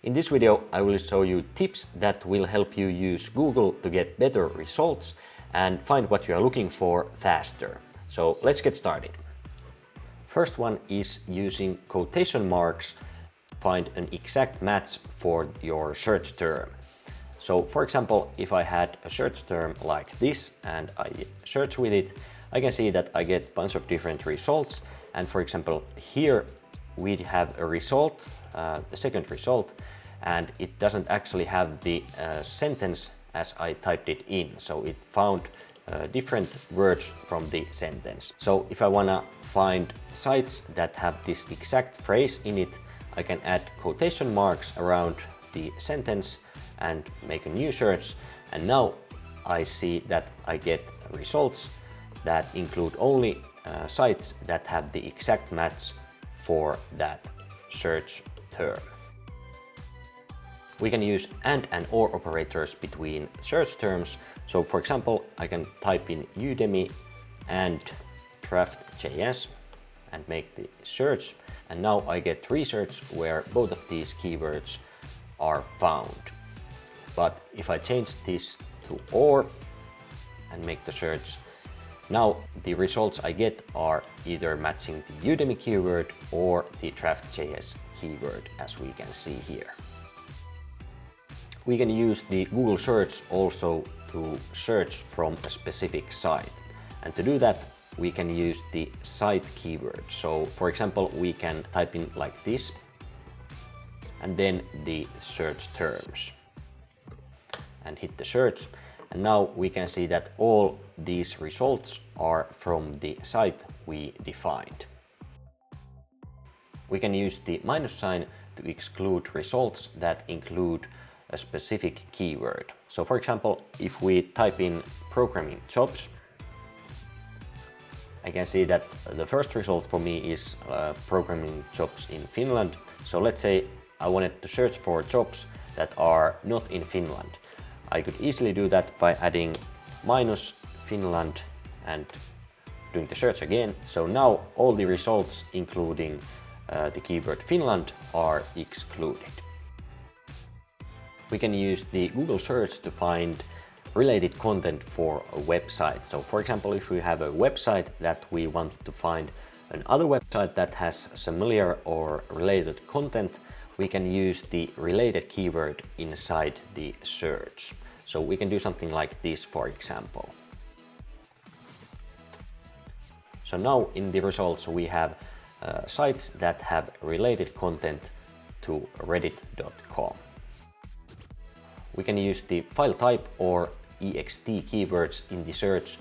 In this video, I will show you tips that will help you use Google to get better results and find what you are looking for faster. So let's get started. First one is using quotation marks to find an exact match for your search term. So for example, if I had a search term like this and I search with it, I can see that I get a bunch of different results. And for example, here we have a result, the second result, and it doesn't actually have the sentence as I typed it in. So it found different words from the sentence. So if I wanna find sites that have this exact phrase in it, I can add quotation marks around the sentence and make a new search. And now I see that I get results that include only sites that have the exact match for that search term. We can use and or operators between search terms. So for example, I can type in Udemy and draft.js and make the search. And now I get results where both of these keywords are found. But if I change this to or and make the search, now the results I get are either matching the Udemy keyword or the draft.js keyword, as we can see here. We can use the Google search also to search from a specific site. And to do that, we can use the site keyword. So for example, we can type in like this and then the search terms and hit the search. And now we can see that all these results are from the site we defined. We can use the minus sign to exclude results that include a specific keyword. So for example, if we type in programming jobs, I can see that the first result for me is programming jobs in Finland. So let's say I wanted to search for jobs that are not in Finland. I could easily do that by adding minus Finland and doing the search again. So now all the results, including the keyword Finland, are excluded. We can use the Google search to find related content for a website. So for example, if we have a website that we want to find another website that has similar or related content, we can use the related keyword inside the search. So we can do something like this, for example. So now in the results we have sites that have related content to reddit.com. We can use the file type or ext keywords in the search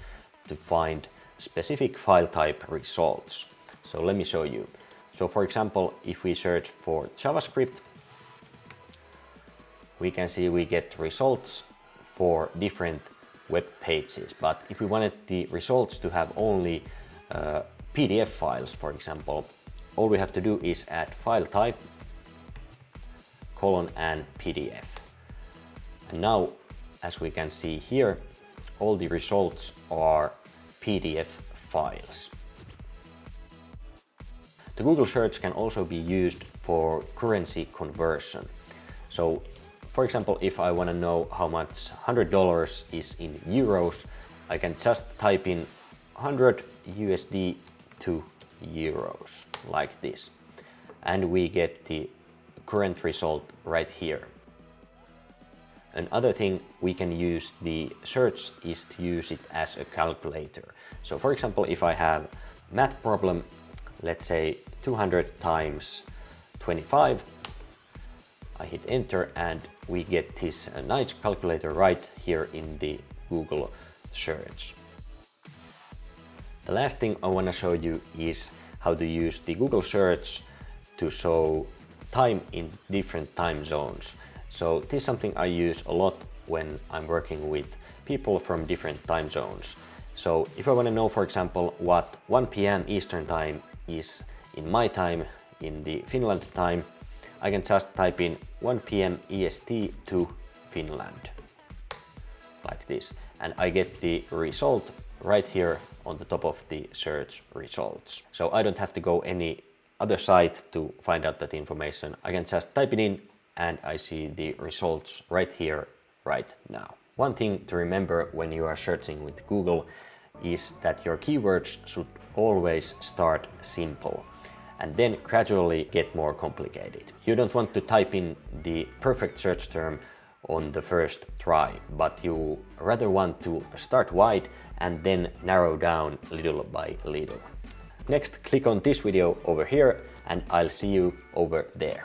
to find specific file type results. So let me show you. So for example, if we search for JavaScript, we can see we get results for different web pages. But if we wanted the results to have only PDF files, for example, all we have to do is add file type, and PDF. And now, as we can see here, all the results are PDF files. The Google search can also be used for currency conversion. So, for example, if I want to know how much $100 is in euros, I can just type in 100 USD to euros, like this. And we get the current result right here. Another thing we can use the search is to use it as a calculator. So for example, if I have math problem, let's say 200 times 25, I hit enter and we get this nice calculator right here in the Google search. The last thing I want to show you is how to use the Google search to show time in different time zones. So this is something I use a lot when I'm working with people from different time zones. So if I want to know, for example, what 1 p.m. Eastern time is in my time, in the Finland time, I can just type in 1 p.m. EST to Finland, like this. And I get the result right here on the top of the search results. So I don't have to go any other site to find out that information. I can just type it in and I see the results right here, right now. One thing to remember when you are searching with Google is that your keywords should always start simple and then gradually get more complicated. You don't want to type in the perfect search term on the first try, but you rather want to start wide and then narrow down little by little. Next, click on this video over here and I'll see you over there.